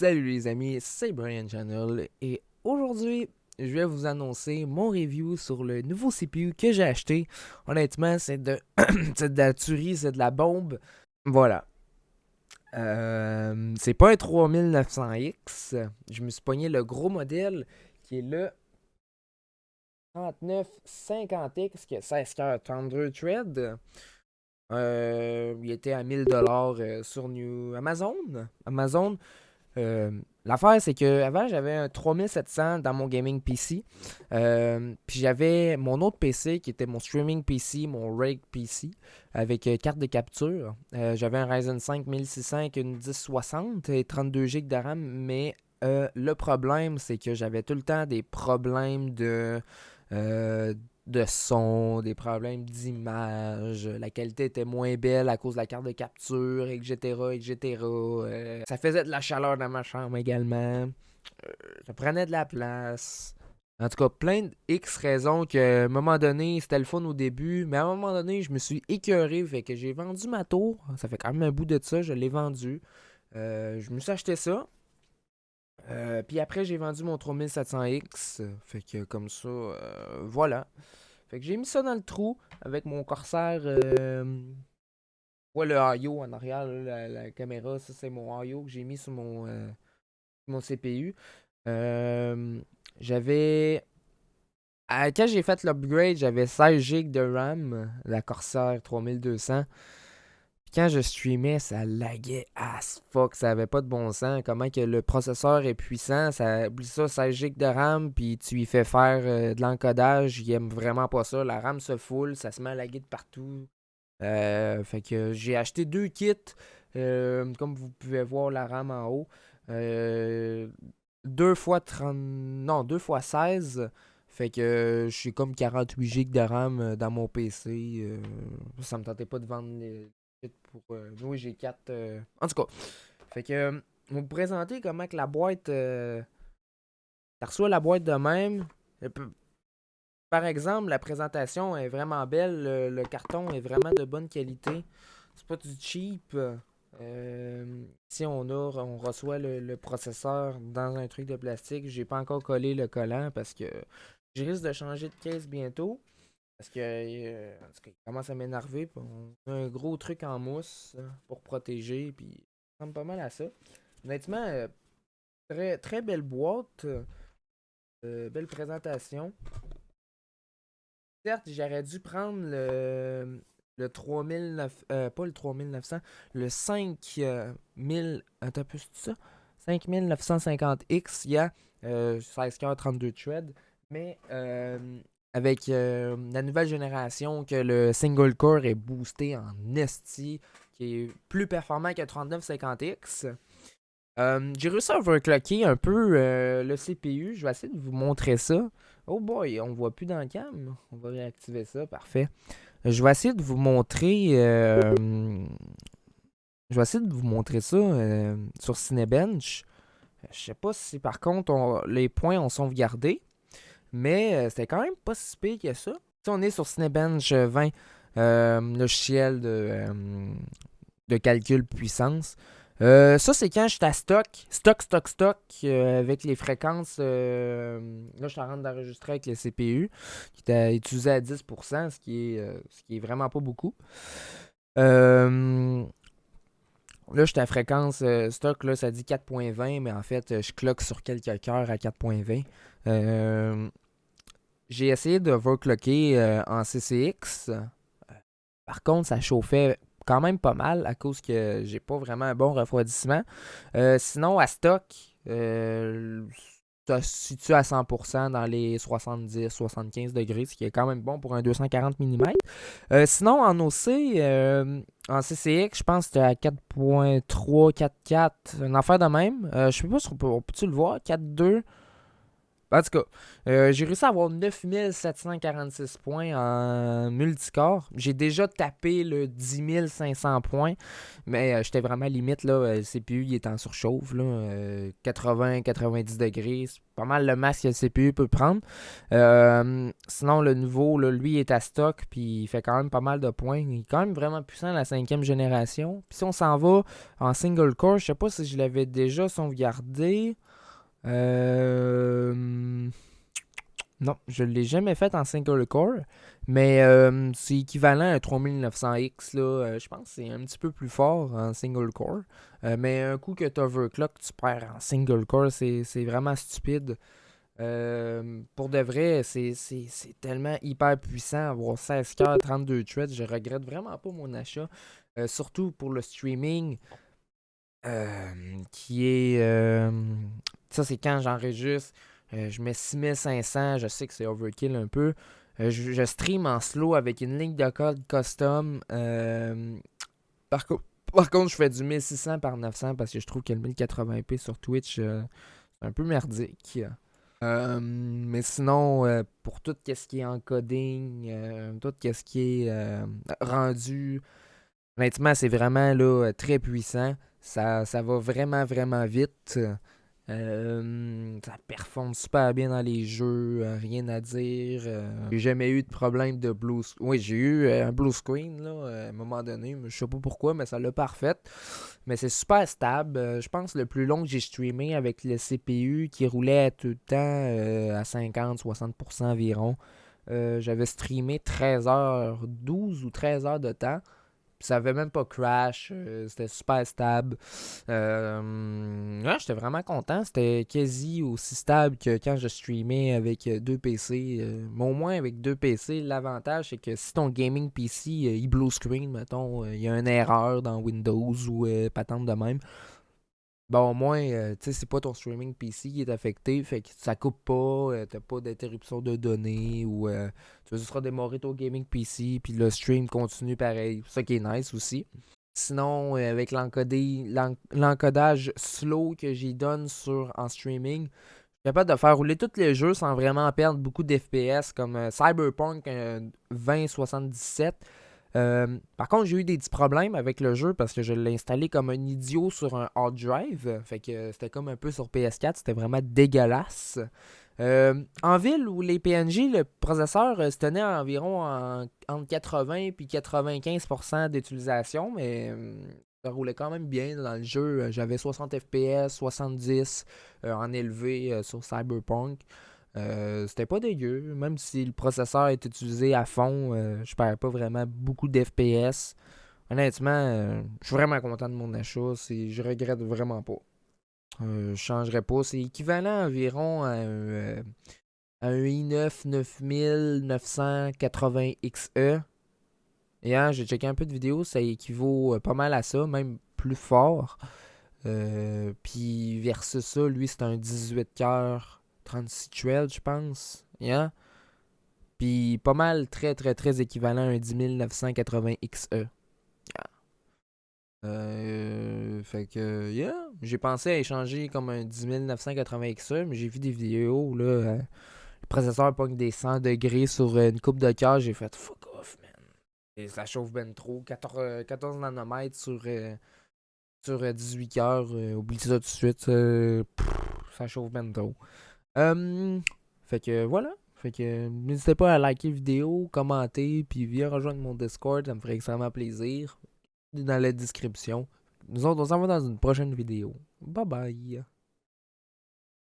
Salut les amis, c'est Brian Channel et aujourd'hui je vais vous annoncer mon review sur le nouveau CPU que j'ai acheté. Honnêtement, c'est de la tuerie, c'est de la bombe. Voilà. C'est pas un 3900X. Je me suis pogné le gros modèle qui est le 3950X qui a 16 cœurs Thunder Thread. Il était à 1000$ sur Amazon. Amazon. L'affaire, c'est que avant j'avais un 3700 dans mon gaming PC. Puis j'avais mon autre PC qui était mon streaming PC, mon Rig PC, avec carte de capture. J'avais un Ryzen 5 1600 avec une 1060 et 32 GB de RAM. Mais le problème, c'est que j'avais tout le temps des problèmes euh, de son, des problèmes d'image, la qualité était moins belle à cause de la carte de capture, etc., etc. Ça faisait de la chaleur dans ma chambre également. Ça prenait de la place. En tout cas, plein de X raisons que, à un moment donné, c'était le fun au début, mais à un moment donné, je me suis écœuré, fait que j'ai vendu ma tour. Ça fait quand même un bout de ça, je l'ai vendu. Je me suis acheté ça. Puis après, j'ai vendu mon 3700X. Fait que comme ça, voilà. Fait que j'ai mis ça dans le trou avec mon Corsair. Ouais, le I/O en arrière, là, la caméra. Ça, c'est mon I/O que j'ai mis sur mon CPU. Euh, j'avais. Quand j'ai fait l'upgrade, j'avais 16 GB de RAM, la Corsair 3200. Puis quand je streamais, ça laguait as fuck, ça avait pas de bon sens. Comment que le processeur est puissant, ça oublie ça, 16 GB de RAM, puis tu lui fais faire de l'encodage, il aime vraiment pas ça. La RAM se foule, ça se met à laguer de partout. Fait que j'ai acheté deux kits, comme vous pouvez voir la RAM en haut. Euh, 2 fois 30, non, 2 fois 16. Fait que j'ai comme 48 GB de RAM dans mon PC. Ça me tentait pas de vendre les pour. Oui, j'ai 4. En tout cas, fait que on va vous présenter comment que la boîte. Tu reçois la boîte de même. Par exemple, la présentation est vraiment belle. Le carton est vraiment de bonne qualité. C'est pas du cheap. Ici, on reçoit le processeur dans un truc de plastique. J'ai pas encore collé le collant parce que je risque de changer de caisse bientôt. Parce que en tout cas, il commence à m'énerver. On a un gros truc en mousse pour protéger. Puis, ça ressemble pas mal à ça. Honnêtement, très, très belle boîte. Belle présentation. Certes, j'aurais dû prendre le 3009, pas le 3900, le 5000, attends un peu, c'est ça? 5950X, il y a 16 coeurs 32 threads, mais avec la nouvelle génération que le single core est boosté en esti, qui est plus performant que le 3950X. J'ai réussi à overclocker un peu le CPU. Je vais essayer de vous montrer ça. Oh boy, on voit plus dans le cam. On va réactiver ça, parfait. Je vais essayer de vous montrer. Je vais essayer de vous montrer ça sur Cinebench. Je sais pas si par contre les points ont sauvegardé, mais c'était quand même pas si pire que ça. Si on est sur Cinebench 20, logiciel de calcul puissance. Ça, c'est quand j'étais à stock, avec les fréquences. Là, je suis en train d'enregistrer avec le CPU, qui était utilisé à 10%, ce qui est vraiment pas beaucoup. Là, j'étais à fréquence stock, là, ça dit 4.20, mais en fait, je cloque sur quelques cœurs à 4.20. J'ai essayé de overclocker en CCX. Par contre, ça chauffait quand même pas mal à cause que j'ai pas vraiment un bon refroidissement. Sinon, à stock, ça se situe à 100% dans les 70-75 degrés, ce qui est quand même bon pour un 240 mm. Sinon, en OC, en CCX, je pense que c'était à 4.3, 4.4, une affaire de même. Je sais pas si on peut-tu le voir, 4.2. En tout cas, j'ai réussi à avoir 9746 points en multicore. J'ai déjà tapé le 10 500 points, mais j'étais vraiment limite. Là, le CPU il est en surchauffe. Là, 80-90 degrés. C'est pas mal le max que le CPU peut prendre. Sinon, le nouveau, là, lui, il est à stock, puis il fait quand même pas mal de points. Il est quand même vraiment puissant, la 5e génération. Puis si on s'en va en single core, je sais pas si je l'avais déjà sauvegardé. Euh... Non, je ne l'ai jamais fait en single core, mais c'est équivalent à un 3900X. Là, je pense que c'est un petit peu plus fort en single core. Mais un coup que tu overclock, tu perds en single core, c'est vraiment stupide. Pour de vrai, c'est tellement hyper puissant. Avoir 16 cœurs, 32 threads, je regrette vraiment pas mon achat. Surtout pour le streaming, qui est. Ça, c'est quand j'enregistre. Je mets 6500, je sais que c'est overkill un peu. Je stream en slow avec une ligne de code custom. Par, co- Par contre, je fais du 1600 par 900 parce que je trouve que le 1080p sur Twitch, c'est un peu merdique. Mais sinon, pour tout ce qui est encoding, tout ce qui est rendu, honnêtement, c'est vraiment là, très puissant. Ça va vraiment, vraiment vite. Ça performe super bien dans les jeux, rien à dire. J'ai jamais eu de problème de blue screen. Oui, j'ai eu un blue screen là, à un moment donné, mais je sais pas pourquoi, mais ça l'a parfait. Mais c'est super stable. Je pense que le plus long que j'ai streamé avec le CPU qui roulait tout le temps à 50-60% environ. J'avais streamé 13h12 ou 13 heures de temps. Puis ça avait même pas crash, c'était super stable. Ouais, j'étais vraiment content. C'était quasi aussi stable que quand je streamais avec deux PC. Mais au moins avec deux PC, l'avantage c'est que si ton gaming PC il blue screen, mettons, il y a une erreur dans Windows ou patente de même. Bon, au moins, tu sais, c'est pas ton streaming PC qui est affecté, fait que ça coupe pas, t'as pas d'interruption de données ou tu vas juste redémarrer ton gaming PC, puis le stream continue pareil. Ça qui est nice aussi. Sinon, avec l'encodage slow que j'y donne en streaming, je suis capable de faire rouler tous les jeux sans vraiment perdre beaucoup d'FPS, comme Cyberpunk 2077. Par contre, j'ai eu des petits problèmes avec le jeu parce que je l'ai installé comme un idiot sur un hard drive. Fait que c'était comme un peu sur PS4, c'était vraiment dégueulasse. En ville où les PNJ, le processeur se tenait environ entre 80 et 95% d'utilisation, mais ça roulait quand même bien dans le jeu. J'avais 60 FPS, 70 en élevé sur Cyberpunk. C'était pas dégueu, même si le processeur est utilisé à fond, je perds pas vraiment beaucoup d'FPS. Honnêtement, je suis vraiment content de mon achat, je regrette vraiment pas. Je changerais pas, c'est équivalent environ à un i9 9980XE. Et hein, j'ai checké un peu de vidéos, ça équivaut pas mal à ça, même plus fort. Puis versus ça, lui, c'est un 18 coeurs 36 threads, je pense. Yeah. Puis pas mal, très très très équivalent à un 10980XE. Fait que, yeah. J'ai pensé à échanger comme un 10980XE, mais j'ai vu des vidéos, là. Le processeur pogne des 100 degrés sur une coupe de cœur. J'ai fait fuck off, man. Et ça chauffe ben trop. 14 nanomètres sur 18 cœurs. Oublie ça tout de suite. Ça chauffe ben trop. Fait que voilà. Fait que n'hésitez pas à liker la vidéo, commenter, puis viens rejoindre mon Discord, ça me ferait extrêmement plaisir. Dans la description. Nous autres, on s'en va dans une prochaine vidéo. Bye bye.